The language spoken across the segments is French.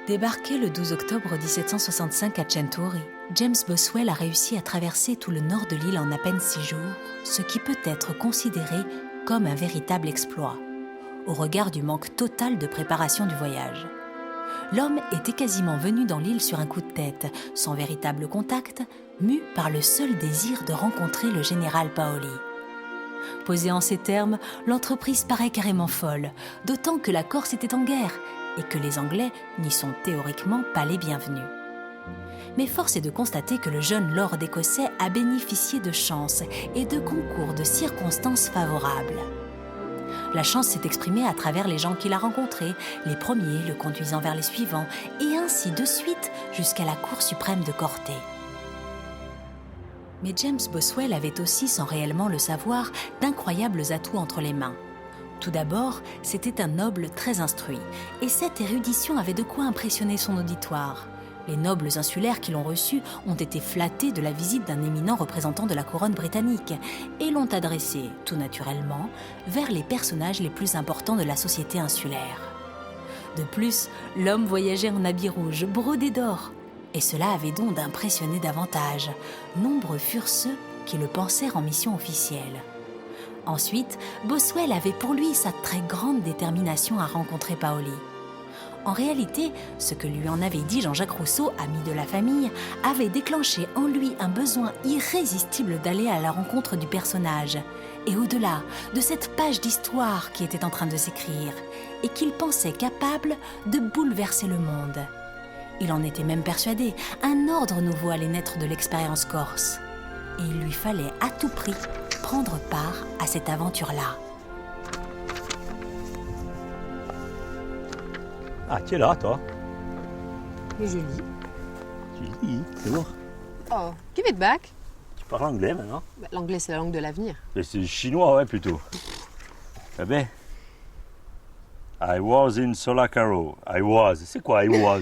Débarqué le 12 octobre 1765 à Centauri, James Boswell a réussi à traverser tout le nord de l'île en à peine 6 jours, ce qui peut être considéré comme un véritable exploit, au regard du manque total de préparation du voyage. L'homme était quasiment venu dans l'île sur un coup de tête, sans véritable contact, mu par le seul désir de rencontrer le général Paoli. Posée en ces termes, l'entreprise paraît carrément folle, d'autant que la Corse était en guerre et que les Anglais n'y sont théoriquement pas les bienvenus. Mais force est de constater que le jeune lord écossais a bénéficié de chance et de concours de circonstances favorables. La chance s'est exprimée à travers les gens qu'il a rencontrés, les premiers le conduisant vers les suivants, et ainsi de suite jusqu'à la Cour suprême de Corte. Mais James Boswell avait aussi, sans réellement le savoir, d'incroyables atouts entre les mains. Tout d'abord, c'était un noble très instruit, et cette érudition avait de quoi impressionner son auditoire. Les nobles insulaires qui l'ont reçu ont été flattés de la visite d'un éminent représentant de la couronne britannique et l'ont adressé, tout naturellement, vers les personnages les plus importants de la société insulaire. De plus, l'homme voyageait en habit rouge, brodé d'or, et cela avait donc d'impressionner davantage. Nombreux furent ceux qui le pensèrent en mission officielle. Ensuite, Boswell avait pour lui sa très grande détermination à rencontrer Paoli. En réalité, ce que lui en avait dit Jean-Jacques Rousseau, ami de la famille, avait déclenché en lui un besoin irrésistible d'aller à la rencontre du personnage, et au-delà de cette page d'histoire qui était en train de s'écrire, et qu'il pensait capable de bouleverser le monde. Il en était même persuadé, un ordre nouveau allait naître de l'expérience corse, et il lui fallait à tout prix prendre part à cette aventure-là. Ah, tu es là, toi? Et je lis. Tu lis, c'est bon. Oh, give it back. Tu parles anglais maintenant? L'anglais, c'est la langue de l'avenir. Mais c'est chinois, ouais, plutôt. Eh bien. I was in Solacaro. I was. C'est quoi, I was?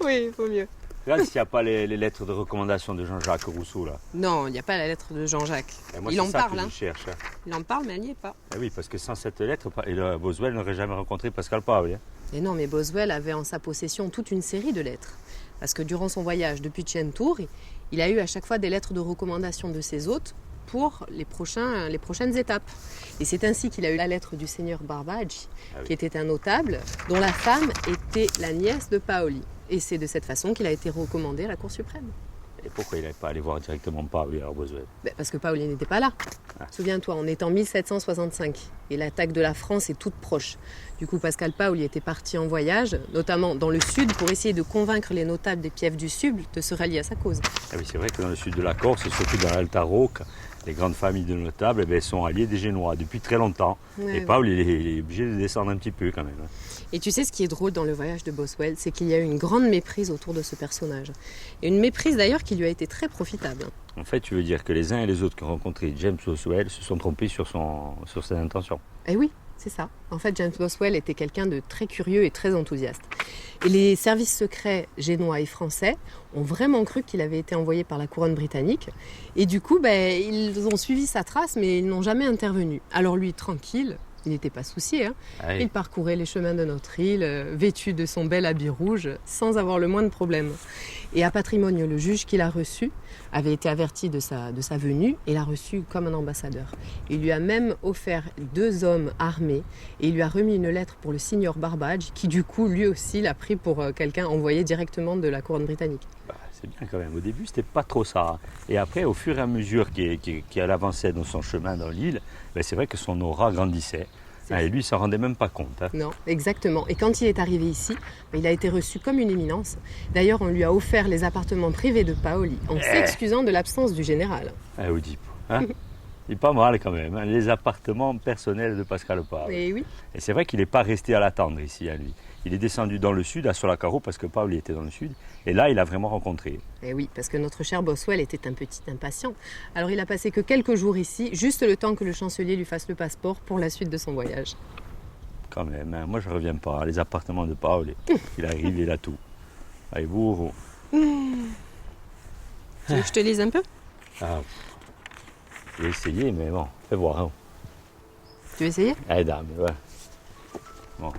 Oui, il faut mieux. Regarde s'il n'y a pas les lettres de recommandation de Jean-Jacques Rousseau, là. Non, il n'y a pas la lettre de Jean-Jacques. Moi, il en parle, que hein. je cherche. Il en parle, mais elle n'y est pas. Eh oui, parce que sans cette lettre, Boswell n'aurait jamais rencontré Pascal Paoli. Hein. Et non, mais Boswell avait en sa possession toute une série de lettres. Parce que durant son voyage depuis Centauri, il a eu à chaque fois des lettres de recommandation de ses hôtes pour les prochaines étapes. Et c'est ainsi qu'il a eu la lettre du seigneur Barbaggi, qui était un notable, dont la femme était la nièce de Paoli. Et c'est de cette façon qu'il a été recommandé à la Cour suprême. Et pourquoi il n'avait pas allé voir directement Paoli, alors Boswell? Parce que Paoli n'était pas là. Souviens-toi, on est en 1765 et l'attaque de la France est toute proche. Du coup, Pascal Paoli était parti en voyage, notamment dans le sud, pour essayer de convaincre les notables des Pièves du Sud de se rallier à sa cause. Ah oui, c'est vrai que dans le sud de la Corse, et surtout dans l'Alta Rocca, les grandes familles de notables sont alliées des Génois depuis très longtemps. Et Paoli, il est obligé de descendre un petit peu quand même. Et tu sais ce qui est drôle dans le voyage de Boswell, c'est qu'il y a eu une grande méprise autour de ce personnage. Et une méprise d'ailleurs qui lui a été très profitable. En fait, tu veux dire que les uns et les autres qui ont rencontré James Boswell se sont trompés sur ses intentions. Eh oui, c'est ça. En fait, James Boswell était quelqu'un de très curieux et très enthousiaste. Et les services secrets génois et français ont vraiment cru qu'il avait été envoyé par la couronne britannique. Et du coup, ils ont suivi sa trace, mais ils n'ont jamais intervenu. Alors lui, tranquille, il n'était pas soucié. Hein. Ah oui. Il parcourait les chemins de notre île, vêtu de son bel habit rouge, sans avoir le moindre problème. Et à Patrimonio, le juge qui l'a reçu avait été averti de sa venue et l'a reçu comme un ambassadeur. Il lui a même offert 2 hommes armés et il lui a remis une lettre pour le signor Barbaggi, qui du coup, lui aussi, l'a pris pour quelqu'un envoyé directement de la couronne britannique. C'est bien quand même. Au début, c'était pas trop ça. Et après, au fur et à mesure qu'elle avançait dans son chemin dans l'île, c'est vrai que son aura grandissait. Et lui, il s'en rendait même pas compte. Hein. Non, exactement. Et quand il est arrivé ici, il a été reçu comme une éminence. D'ailleurs, on lui a offert les appartements privés de Paoli, en s'excusant de l'absence du général. Oedipe, hein. Il est pas mal quand même, hein, les appartements personnels de Pascal Paoli. Et oui. Et c'est vrai qu'il n'est pas resté à l'attendre ici, à lui. Il est descendu dans le sud, à Solacaro, parce que Paoli était dans le sud. Et là, il a vraiment rencontré. Et oui, parce que notre cher Boswell était un petit impatient. Alors il a passé que quelques jours ici, juste le temps que le chancelier lui fasse le passeport pour la suite de son voyage. Quand même, hein, moi je ne reviens pas. Les appartements de Paoli, il arrive, il a tout. Allez, bourreau. Tu veux que je te lise un peu? Je vais essayer, mais bon, fais voir. Hein. Tu veux essayer? Allez, dame, ouais. Bon.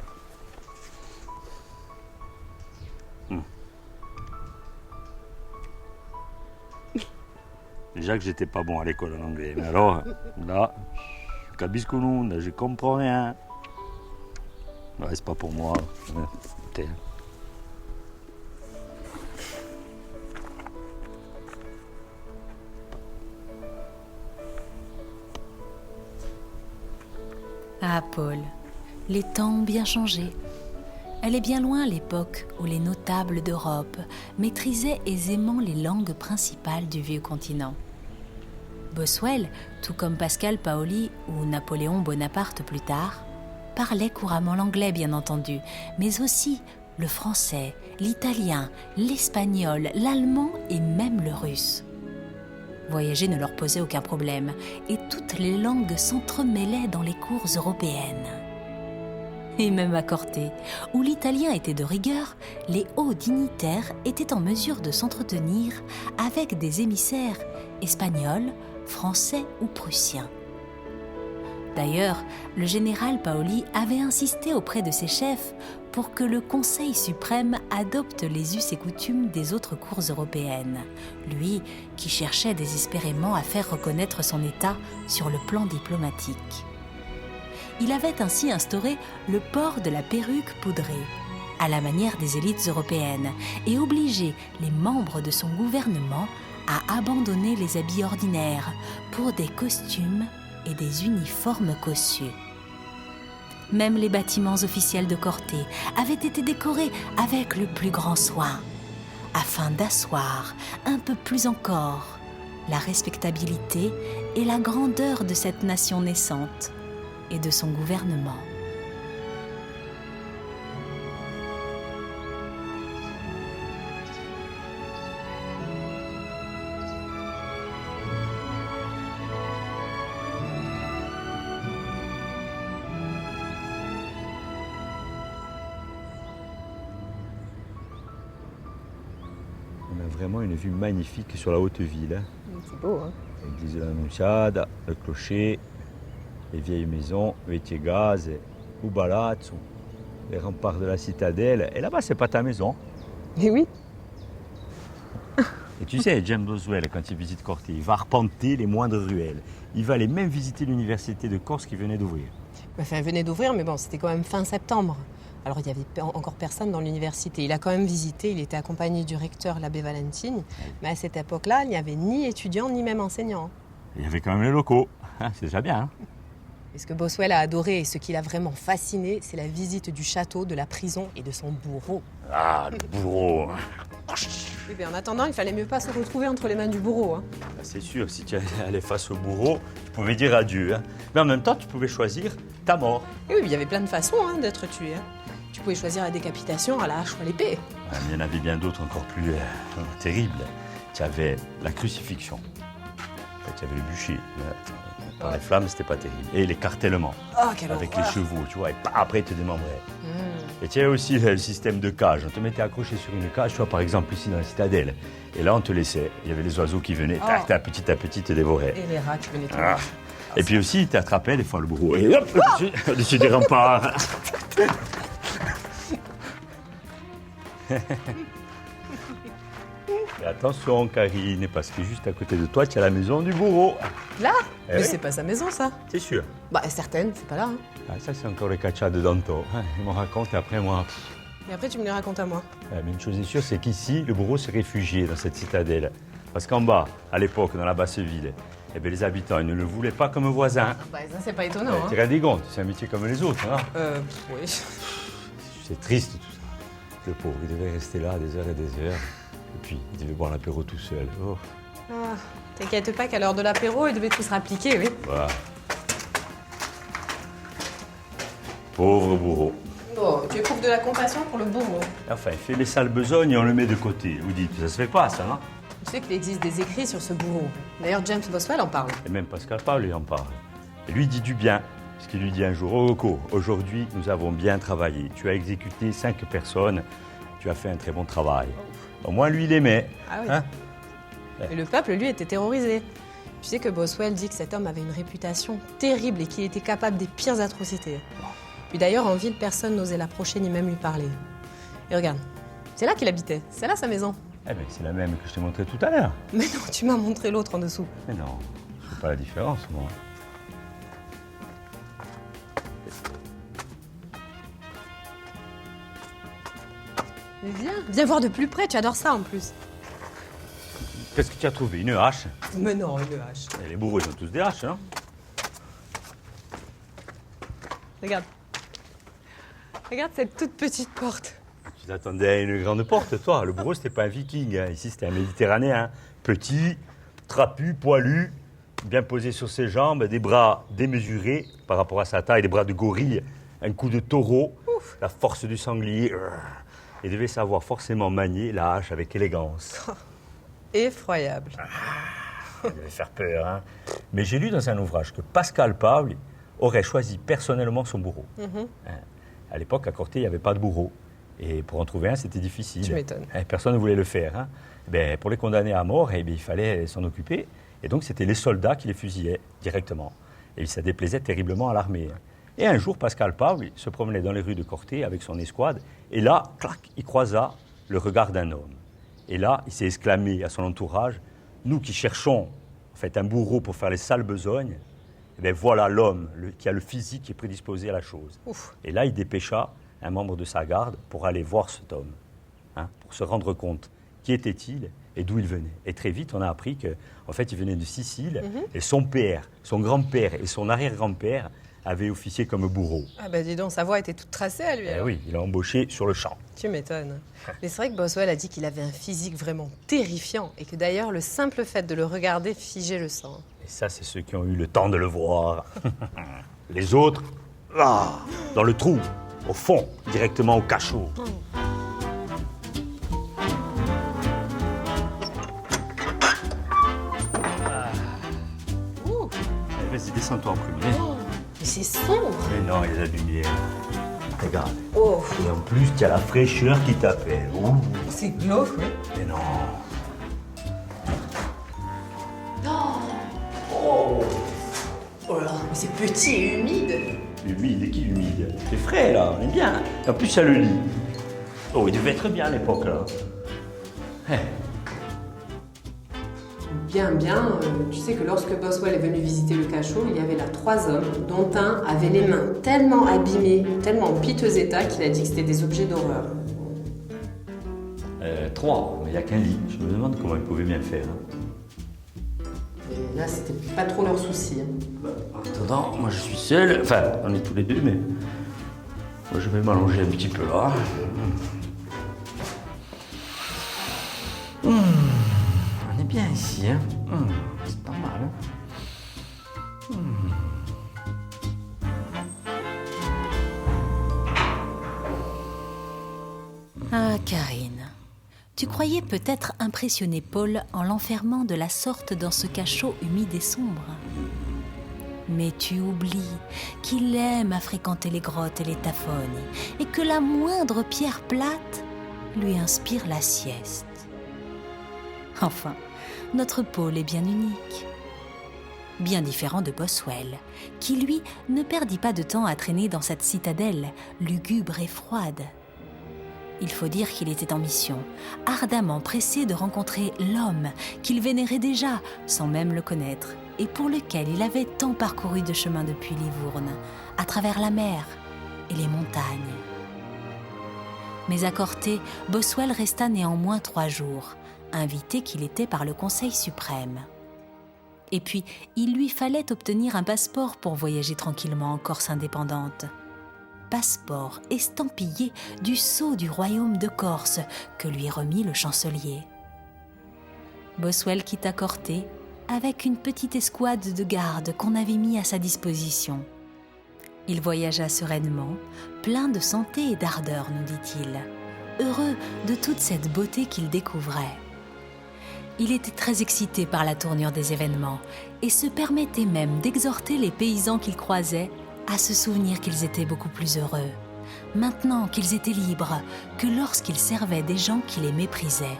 Déjà que j'étais pas bon à l'école en anglais. Mais alors, là, cabiscouloun, je comprends rien. Ouais, c'est pas pour moi. Ouais, Ah, Paul, les temps ont bien changé. Elle est bien loin l'époque où les notables d'Europe maîtrisaient aisément les langues principales du vieux continent. Boswell, tout comme Pascal Paoli ou Napoléon Bonaparte plus tard, parlait couramment l'anglais bien entendu, mais aussi le français, l'italien, l'espagnol, l'allemand et même le russe. Voyager ne leur posait aucun problème et toutes les langues s'entremêlaient dans les cours européennes. Et même à Corté, où l'italien était de rigueur, les hauts dignitaires étaient en mesure de s'entretenir avec des émissaires espagnols, français ou prussiens. D'ailleurs, le général Paoli avait insisté auprès de ses chefs pour que le Conseil suprême adopte les us et coutumes des autres cours européennes, lui qui cherchait désespérément à faire reconnaître son État sur le plan diplomatique. Il avait ainsi instauré le port de la perruque poudrée, à la manière des élites européennes, et obligé les membres de son gouvernement à abandonner les habits ordinaires pour des costumes et des uniformes cossus. Même les bâtiments officiels de Corté avaient été décorés avec le plus grand soin, afin d'asseoir un peu plus encore la respectabilité et la grandeur de cette nation naissante et de son gouvernement. On a vraiment une vue magnifique sur la haute ville. Hein. C'est beau, hein? L'église de l'Annunciade, le clocher, les vieilles maisons, Vettiegaz, Ubalazzo, les remparts de la citadelle. Et là-bas, c'est pas ta maison. Eh oui. Et tu sais, James Boswell, quand il visite Corté, il va arpenter les moindres ruelles. Il va aller même visiter l'université de Corse qui venait d'ouvrir. Enfin, elle venait d'ouvrir, mais bon, c'était quand même fin septembre. Alors, il n'y avait encore personne dans l'université. Il a quand même visité, il était accompagné du recteur, l'abbé Valentine. Mais à cette époque-là, il n'y avait ni étudiants, ni même enseignants. Il y avait quand même les locaux. C'est déjà bien. Hein. Et ce que Boswell a adoré et ce qui l'a vraiment fasciné, c'est la visite du château, de la prison et de son bourreau. Ah, le bourreau. Oui, mais en attendant, il fallait mieux pas se retrouver entre les mains du bourreau. Hein. C'est sûr, si tu allais face au bourreau, tu pouvais dire adieu. Hein. Mais en même temps, tu pouvais choisir ta mort. Et oui, il y avait plein de façons d'être tué. Hein. Tu pouvais choisir la décapitation à la hache ou à l'épée. Ah, mais il y en avait bien d'autres encore plus terribles. Tu avais la crucifixion. En fait, tu avais le bûcher. Par les flammes, c'était pas terrible. Et l'écartèlement. Oh, quelle avec horreur. les chevaux, tu vois. Et après, ils te démembraient. Et tu avais aussi le système de cage. On te mettait accroché sur une cage, tu vois, par exemple, ici dans la citadelle. Et là, on te laissait. Il y avait les oiseaux qui venaient, tac, tac, petit à petit, te dévoraient. Et les rats qui venaient tomber. Ah. Et puis aussi, il t'attrapait des fois le bourreau. Et hop, au-dessus des remparts. Et attention, Karine, parce que juste à côté de toi, tu as la maison du bourreau. Là Eh Mais oui. c'est pas sa maison, ça. C'est sûr. Bah, certaine, c'est pas là. Hein. Ah, ça, c'est encore le caccia de Danto. Il m'en raconte et après, moi. Et après, tu me les racontes à moi. Mais une chose est sûre, c'est qu'ici, le bourreau s'est réfugié dans cette citadelle. Parce qu'en bas, à l'époque, dans la basse ville, eh bien, les habitants ils ne le voulaient pas comme voisin. Bah, ça, c'est pas étonnant. Tu te rends compte, c'est un métier comme les autres. Hein. Oui. C'est triste tout ça. Le pauvre, il devait rester là des heures et des heures. Et puis, il devait boire l'apéro tout seul. Oh. Ah, t'inquiète pas qu'à l'heure de l'apéro, il devait tout se rappliquer, oui. Voilà. Pauvre bourreau. Bon, tu éprouves de la compassion pour le bourreau. Enfin, il fait les sales besognes et on le met de côté. Vous dites, ça se fait pas, ça, non? Tu sais qu'il existe des écrits sur ce bourreau. D'ailleurs, James Boswell en parle. Et même Pascal Paoli en parle. Et lui dit du bien. Parce qu'il lui dit un jour, oh Rocco, aujourd'hui, nous avons bien travaillé. Tu as exécuté 5 personnes. Tu as fait un très bon travail. Au moins, lui, il aimait. Ah oui. Hein? Et le peuple, lui, était terrorisé. Tu sais que Boswell dit que cet homme avait une réputation terrible et qu'il était capable des pires atrocités. Puis d'ailleurs, en ville, personne n'osait l'approcher ni même lui parler. Et regarde, c'est là qu'il habitait, c'est là sa maison. Eh bien, c'est la même que je t'ai montrée tout à l'heure. Mais non, tu m'as montré l'autre en dessous. Mais non, je ne fais pas la différence, moi. Mais viens voir de plus près, tu adores ça en plus. Qu'est-ce que tu as trouvé? Une hache? Mais non, une hache. Et les bourreaux, ils ont tous des haches, non? Regarde. Regarde cette toute petite porte. Tu t'attendais à une grande porte, toi. Le bourreau, c'était pas un viking. Hein. Ici, c'était un Méditerranéen. Petit, trapu, poilu, bien posé sur ses jambes, des bras démesurés par rapport à sa taille, des bras de gorille, un coup de taureau, ouf, la force du sanglier. Il devait savoir forcément manier la hache avec élégance. Effroyable. Il devait faire peur. Hein. Mais j'ai lu dans un ouvrage que Pascal Paul aurait choisi personnellement son bourreau. À l'époque, à Corté, il n'y avait pas de bourreau. Et pour en trouver un, c'était difficile. Tu m'étonnes. Personne ne voulait le faire. Hein. Ben, pour les condamner à mort, il fallait s'en occuper. Et donc, c'était les soldats qui les fusillaient directement. Et ça déplaisait terriblement à l'armée. Et un jour, Pascal Paul se promenait dans les rues de Corté avec son escouade. Et là, clac, il croisa le regard d'un homme. Et là, il s'est exclamé à son entourage, « Nous qui cherchons en fait, un bourreau pour faire les sales besognes, eh bien, voilà l'homme qui a le physique qui est prédisposé à la chose. » Et là, il dépêcha un membre de sa garde pour aller voir cet homme, hein, pour se rendre compte qui était-il et d'où il venait. Et très vite, on a appris qu'en fait, il venait de Sicile et son père, son grand-père et son arrière-grand-père avaient officié comme bourreau. Ah bah dis donc, sa voix était toute tracée à lui. Eh oui, il a embauché sur le champ. Tu m'étonnes. Mais c'est vrai que Boswell a dit qu'il avait un physique vraiment terrifiant et que d'ailleurs, le simple fait de le regarder figeait le sang. Et ça, c'est ceux qui ont eu le temps de le voir. Les autres, là, dans le trou, au fond, directement au cachot. Vas-y, descends-toi en premier. Mais c'est sombre. Mais non, il y a de la lumière. Regarde. Oh. Et en plus, il y a la fraîcheur qui t'appelle. Ouh. C'est glauque, oui. Mais non. Oh là, mais c'est petit et humide. Humide, et qui humide? C'est frais, là, on est bien. En plus, il y a le lit. Oh, il devait être bien à l'époque, là. Bien, tu sais que lorsque Boswell est venu visiter le cachot, il y avait là 3 hommes, dont un avait les mains tellement abîmées, tellement en piteux état qu'il a dit que c'était des objets d'horreur. 3, mais il n'y a qu'un lit. Je me demande comment ils pouvaient bien faire. Hein. Et là, c'était pas trop leur souci. En attendant, moi je suis seul. Enfin, on est tous les deux, mais moi, je vais m'allonger un petit peu là. On est bien ici, hein. C'est pas mal. Hein. Ah, Karine, tu croyais peut-être impressionner Paul en l'enfermant de la sorte dans ce cachot humide et sombre. Mais tu oublies qu'il aime à fréquenter les grottes et les taphones et que la moindre pierre plate lui inspire la sieste. Enfin, notre Paul est bien unique. Bien différent de Boswell, qui lui ne perdit pas de temps à traîner dans cette citadelle lugubre et froide. Il faut dire qu'il était en mission, ardemment pressé de rencontrer l'homme qu'il vénérait déjà sans même le connaître et pour lequel il avait tant parcouru de chemin depuis Livourne, à travers la mer et les montagnes. Mais à Corté, Boswell resta néanmoins 3 jours, invité qu'il était par le Conseil suprême. Et puis, il lui fallait obtenir un passeport pour voyager tranquillement en Corse indépendante. Passeport estampillé du sceau du royaume de Corse que lui remit le chancelier. Boswell quitta Corté avec une petite escouade de gardes qu'on avait mis à sa disposition. Il voyagea sereinement, plein de santé et d'ardeur, nous dit-il, heureux de toute cette beauté qu'il découvrait. Il était très excité par la tournure des événements et se permettait même d'exhorter les paysans qu'il croisait à se souvenir qu'ils étaient beaucoup plus heureux, maintenant qu'ils étaient libres, que lorsqu'ils servaient des gens qui les méprisaient.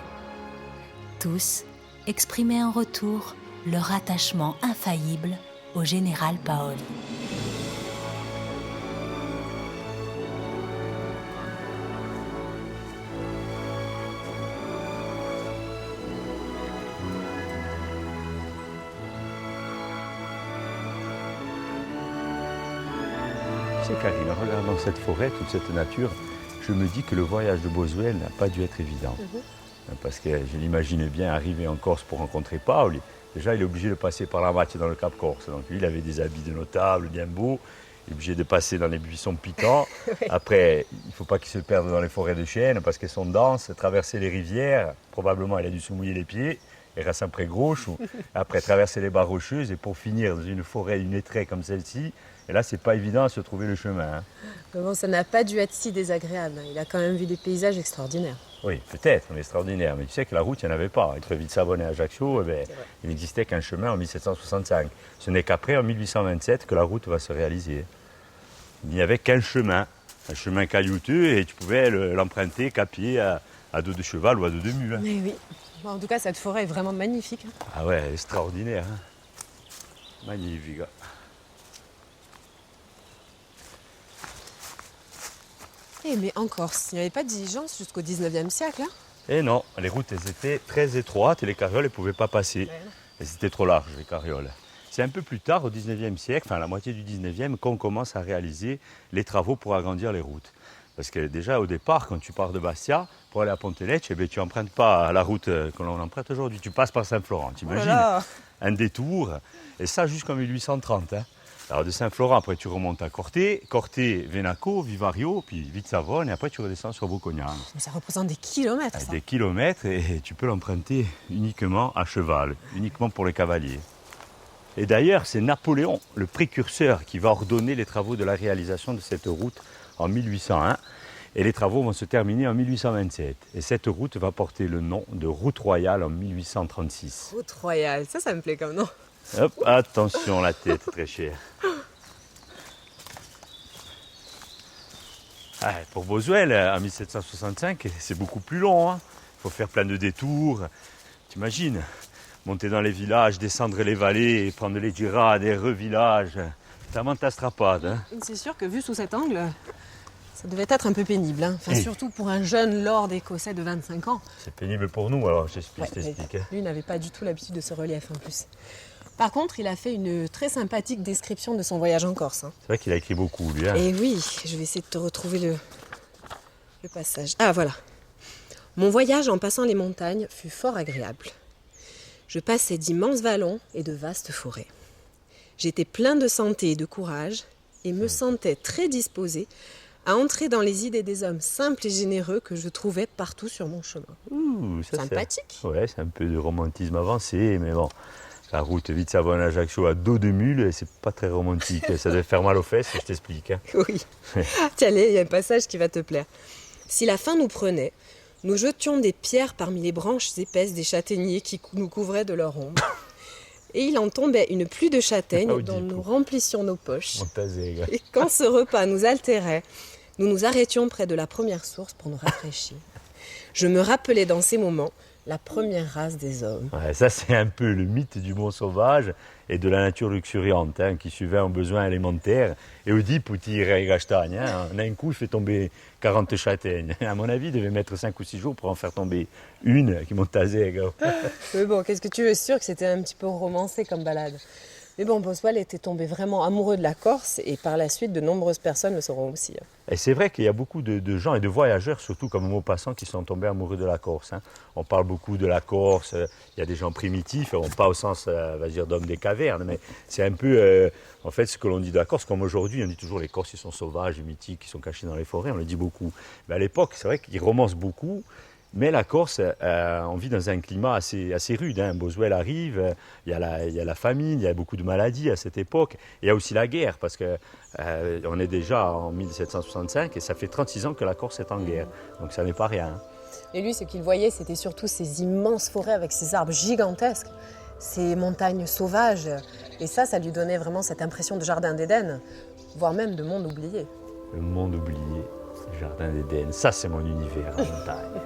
Tous exprimaient en retour leur attachement infaillible au général Paoli. sais, Karine, en regardant cette forêt, toute cette nature, je me dis que le voyage de Boswell n'a pas dû être évident. Parce que je l'imaginais bien arriver en Corse pour rencontrer Paul. Déjà, il est obligé de passer par la Macchia dans le Cap Corse. Donc lui, il avait des habits de notable, bien beaux. Il est obligé de passer dans les buissons piquants. Après, il ne faut pas qu'il se perde dans les forêts de chênes parce qu'elles sont denses. Traverser les rivières, probablement, il a dû se mouiller les pieds. Et reste après Gros. Après, traverser les barres rocheuses et pour finir dans une forêt, une étraie comme celle-ci. Et là, c'est pas évident à se trouver le chemin. Hein. Mais bon, ça n'a pas dû être si désagréable. Il a quand même vu des paysages extraordinaires. Oui, peut-être, mais extraordinaire. Mais tu sais que la route, il n'y en avait pas. Entre Ville-Savonne et Ajaccio, il n'existait qu'un chemin en 1765. Ce n'est qu'après, en 1827, que la route va se réaliser. Il n'y avait qu'un chemin, un chemin caillouteux, et tu pouvais l'emprunter qu'à pied, à dos de cheval ou à dos de mule. Mais oui. Bon, en tout cas, cette forêt est vraiment magnifique. Ah ouais, extraordinaire. Hein. Magnifique. Eh, mais en Corse, il n'y avait pas de diligence jusqu'au 19e siècle. Hein. Et non, les routes elles étaient très étroites et les carrioles ne pouvaient pas passer. Elles étaient trop larges, les carrioles. C'est un peu plus tard, au 19e siècle, enfin la moitié du 19e, qu'on commence à réaliser les travaux pour agrandir les routes. Parce que déjà au départ, quand tu pars de Bastia, pour aller à Ponteletche, tu n'empruntes pas la route que l'on emprunte aujourd'hui. Tu passes par Saint-Florent, t'imagines un détour, et ça jusqu'en 1830. Hein. Alors de Saint-Florent, après tu remontes à Corté, Venaco, Vivario, puis Ville-Savonne, et après tu redescends sur Bocognano. Ça représente des kilomètres, ça. Des kilomètres, et tu peux l'emprunter uniquement à cheval, uniquement pour les cavaliers. Et d'ailleurs, c'est Napoléon, le précurseur, qui va ordonner les travaux de la réalisation de cette route en 1801. Et les travaux vont se terminer en 1827. Et cette route va porter le nom de Route Royale en 1836. Route Royale, ça me plaît comme nom. Hop, attention la tête, très chère. Ah, pour Boswell, en 1765, c'est beaucoup plus long. Hein. Il faut faire plein de détours. T'imagines, monter dans les villages, descendre les vallées, et prendre les girades, les revillages. C'est vraiment ta strapade. Hein. C'est sûr que vu sous cet angle, ça devait être un peu pénible. Hein. Enfin, surtout pour un jeune lord écossais de 25 ans. C'est pénible pour nous, alors je t'explique. Hein. Lui n'avait pas du tout l'habitude de ce relief en plus. Par contre, il a fait une très sympathique description de son voyage en Corse. Hein. C'est vrai qu'il a écrit beaucoup, lui. Hein. Et oui, je vais essayer de te retrouver le passage. Ah, voilà. Mon voyage en passant les montagnes fut fort agréable. Je passais d'immenses vallons et de vastes forêts. J'étais plein de santé et de courage et me sentais très disposé à entrer dans les idées des hommes simples et généreux que je trouvais partout sur mon chemin. Ouh, ça, sympathique. Ouais, c'est un peu de romantisme avancé, mais bon. La route Ville-Savonne-Ajaccio à dos de mule, c'est pas très romantique. Ça devait faire mal aux fesses, je t'explique. Hein. Oui. Tiens, il y a un passage qui va te plaire. Si la faim nous prenait, nous jetions des pierres parmi les branches épaisses des châtaigniers qui nous couvraient de leur ombre. Et il en tombait une pluie de châtaignes dont nous remplissions nos poches. Et quand ce repas nous altérait, nous nous arrêtions près de la première source pour nous rafraîchir. Je me rappelais dans ces moments la première race des hommes. Ouais, ça, c'est un peu le mythe du monde sauvage et de la nature luxuriante hein, qui suivait un besoin élémentaire. Et Oedipe, outil gastagne, hein, en un coup, il fait tomber 40 châtaignes. À mon avis, il devait mettre 5 ou 6 jours pour en faire tomber une qui monte à zègue. Mais bon, qu'est-ce que tu veux, sûr que c'était un petit peu romancé comme balade. Mais bon, Boswell était tombé vraiment amoureux de la Corse et par la suite, de nombreuses personnes le seront aussi. Et c'est vrai qu'il y a beaucoup de gens et de voyageurs, surtout comme Maupassant, qui sont tombés amoureux de la Corse. Hein. On parle beaucoup de la Corse, il y a des gens primitifs, pas au sens d'hommes des cavernes, mais c'est un peu en fait ce que l'on dit de la Corse. Comme aujourd'hui, on dit toujours les Corses ils sont sauvages, mythiques, ils sont cachés dans les forêts, on le dit beaucoup. Mais à l'époque, c'est vrai qu'ils romancent beaucoup. Mais la Corse, on vit dans un climat assez rude. Hein. Boswell arrive, il y a la famine, il y a beaucoup de maladies à cette époque. Il y a aussi la guerre, parce qu'on est déjà en 1765 et ça fait 36 ans que la Corse est en guerre. Donc ça n'est pas rien. Hein. Et lui, ce qu'il voyait, c'était surtout ces immenses forêts avec ces arbres gigantesques, ces montagnes sauvages. Et ça lui donnait vraiment cette impression de jardin d'Éden, voire même de monde oublié. Le monde oublié, le jardin d'Éden, ça c'est mon univers, la montagne.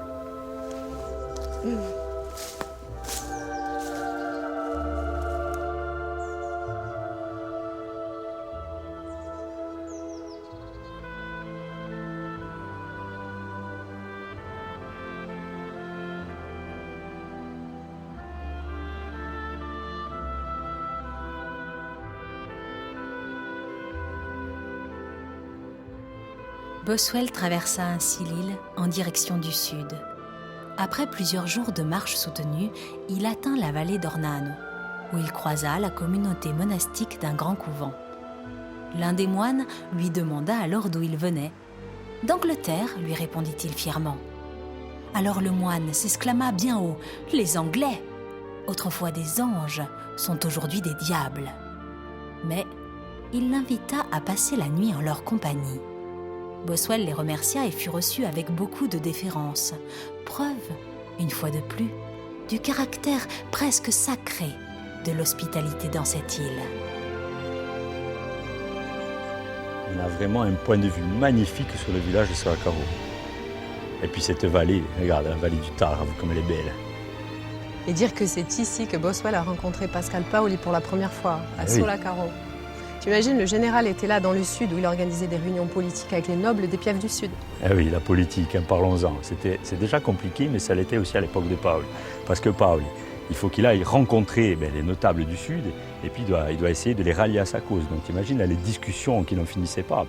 Boswell traversa ainsi l'île en direction du sud. Après plusieurs jours de marche soutenue, il atteint la vallée d'Ornano, où il croisa la communauté monastique d'un grand couvent. L'un des moines lui demanda alors d'où il venait. « D'Angleterre », lui répondit-il fièrement. Alors le moine s'exclama bien haut, « Les Anglais, autrefois des anges, sont aujourd'hui des diables. » Mais il l'invita à passer la nuit en leur compagnie. Boswell les remercia et fut reçu avec beaucoup de déférence. Preuve, une fois de plus, du caractère presque sacré de l'hospitalité dans cette île. On a vraiment un point de vue magnifique sur le village de Solacaro. Et puis cette vallée, regarde, la vallée du Tard, comme elle est belle. Et dire que c'est ici que Boswell a rencontré Pascal Paoli pour la première fois, à Solacaro. T'imagines, le général était là dans le sud où il organisait des réunions politiques avec les nobles des Pièves du Sud. Ah oui, la politique, hein, parlons-en. C'est déjà compliqué, mais ça l'était aussi à l'époque de Paoli. Parce que Paoli, il faut qu'il aille rencontrer les notables du Sud et puis il doit essayer de les rallier à sa cause. Donc t'imagines là, les discussions qui n'en finissaient pas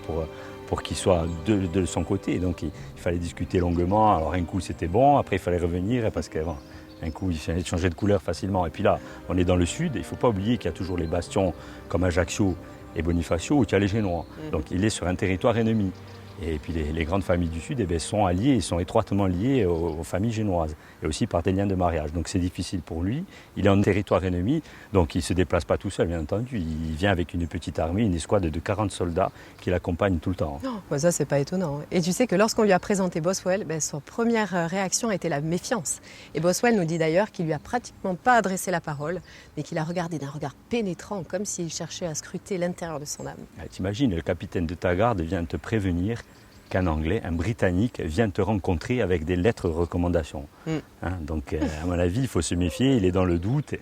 pour qu'il soit de son côté. Donc il fallait discuter longuement. Alors un coup c'était bon, après il fallait revenir parce qu'un coup il fallait changer de couleur facilement. Et puis là, on est dans le Sud, il ne faut pas oublier qu'il y a toujours les bastions comme Ajaccio et Bonifacio où il y a les Génois. Donc il est sur un territoire ennemi. Et puis les grandes familles du Sud sont alliées, sont étroitement liées aux familles génoises et aussi par des liens de mariage. Donc c'est difficile pour lui, il est en territoire ennemi, donc il ne se déplace pas tout seul bien entendu. Il vient avec une petite armée, une escouade de 40 soldats qui l'accompagnent tout le temps. Non, bah ça c'est pas étonnant. Et tu sais que lorsqu'on lui a présenté Boswell, sa première réaction a été la méfiance. Et Boswell nous dit d'ailleurs qu'il lui a pratiquement pas adressé la parole, mais qu'il a regardé d'un regard pénétrant, comme s'il cherchait à scruter l'intérieur de son âme. T'imagines, le capitaine de ta garde vient te prévenir qu'un Anglais, un Britannique, vient te rencontrer avec des lettres de recommandation. Donc, à mon avis, il faut se méfier, il est dans le doute.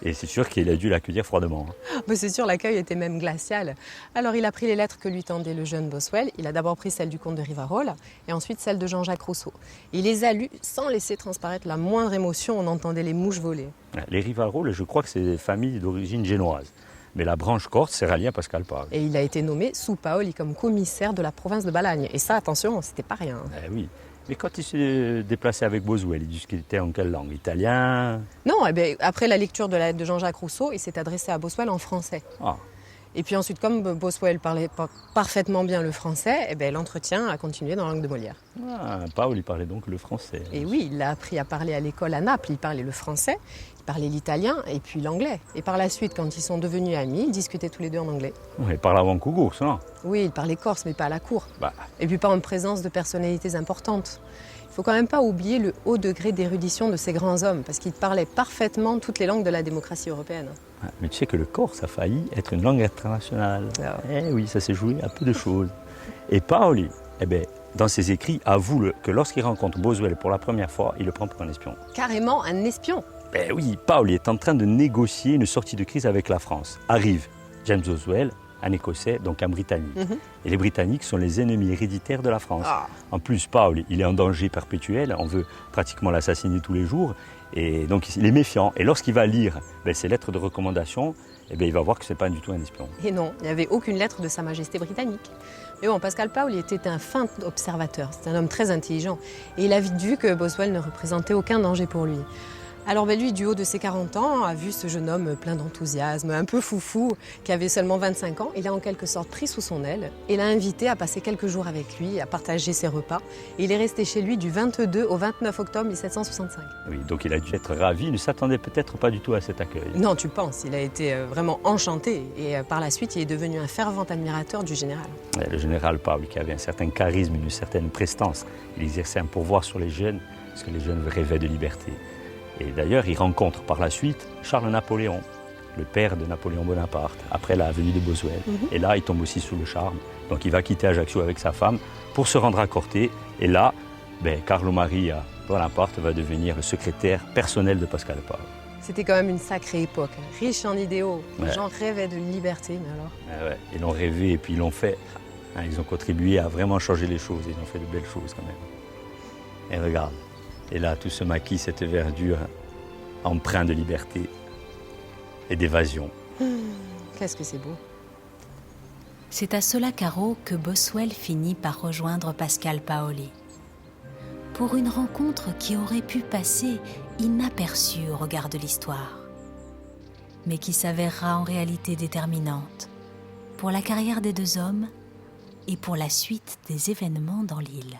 Et c'est sûr qu'il a dû l'accueillir froidement. C'est sûr, l'accueil était même glacial. Alors il a pris les lettres que lui tendait le jeune Boswell. Il a d'abord pris celle du comte de Rivarol et ensuite celle de Jean-Jacques Rousseau. Il les a lues sans laisser transparaître la moindre émotion. On entendait les mouches voler. Les Rivarol, je crois que c'est des familles d'origine génoise. Mais la branche corse s'est ralliée à Pascal Paoli. Et il a été nommé sous Paoli comme commissaire de la province de Balagne. Et ça, attention, c'était pas rien. Oui. Mais quand il s'est déplacé avec Boswell, il discutait en quelle langue? Italien? Non, après la lecture de la lettre de Jean-Jacques Rousseau, il s'est adressé à Boswell en français. Et puis ensuite, comme Boswell parlait parfaitement bien le français, l'entretien a continué dans la langue de Molière. Paoli parlait donc le français. Et oui, il a appris à parler à l'école à Naples. Il parlait le français, il parlait l'italien et puis l'anglais. Et par la suite, quand ils sont devenus amis, ils discutaient tous les deux en anglais. Il parlait avant Cougours, non? Oui, il parlait corse, mais pas à la cour. Et puis pas en présence de personnalités importantes. Il ne faut quand même pas oublier le haut degré d'érudition de ces grands hommes, parce qu'ils parlaient parfaitement toutes les langues de la démocratie européenne. Mais tu sais que le corse a failli être une langue internationale. Oui, ça s'est joué à peu de choses. Et Paoli, dans ses écrits, avoue que lorsqu'il rencontre Boswell pour la première fois, il le prend pour un espion. Carrément un espion? Oui, Paoli est en train de négocier une sortie de crise avec la France. Arrive James Boswell, un Écossais, donc un Britannique. Et les Britanniques sont les ennemis héréditaires de la France. En plus, Paoli, il est en danger perpétuel, on veut pratiquement l'assassiner tous les jours, et donc il est méfiant. Et lorsqu'il va lire ces lettres de recommandation, il va voir que ce n'est pas du tout un espion. Et non, il n'y avait aucune lettre de Sa Majesté britannique. Mais bon, Pascal Paoli était un fin observateur, c'était un homme très intelligent, et il a vite vu que Boswell ne représentait aucun danger pour lui. Alors lui, du haut de ses 40 ans, a vu ce jeune homme plein d'enthousiasme, un peu foufou, qui avait seulement 25 ans. Il a en quelque sorte pris sous son aile et l'a invité à passer quelques jours avec lui, à partager ses repas. Et il est resté chez lui du 22 au 29 octobre 1765. Oui, donc il a dû être ravi, il ne s'attendait peut-être pas du tout à cet accueil. Non, tu penses, il a été vraiment enchanté. Et par la suite, il est devenu un fervent admirateur du général. Le général Paoli, qui avait un certain charisme, une certaine prestance, il exerçait un pouvoir sur les jeunes, parce que les jeunes rêvaient de liberté. Et d'ailleurs, il rencontre par la suite Charles-Napoléon, le père de Napoléon Bonaparte, après la venue de Boswell. Et là, il tombe aussi sous le charme. Donc il va quitter Ajaccio avec sa femme pour se rendre à Corté. Et là, Carlo Maria Bonaparte va devenir le secrétaire personnel de Pascal Paoli. C'était quand même une sacrée époque, riche en idéaux. Les gens rêvaient de liberté, mais alors... Ils l'ont rêvé et puis ils l'ont fait. Ils ont contribué à vraiment changer les choses. Ils ont fait de belles choses quand même. Et regarde. Et là, tout ce maquis, cette verdure empreint de liberté et d'évasion. Qu'est-ce que c'est beau. C'est à Solacaro que Boswell finit par rejoindre Pascal Paoli. Pour une rencontre qui aurait pu passer inaperçue au regard de l'histoire, mais qui s'avérera en réalité déterminante pour la carrière des deux hommes et pour la suite des événements dans l'île.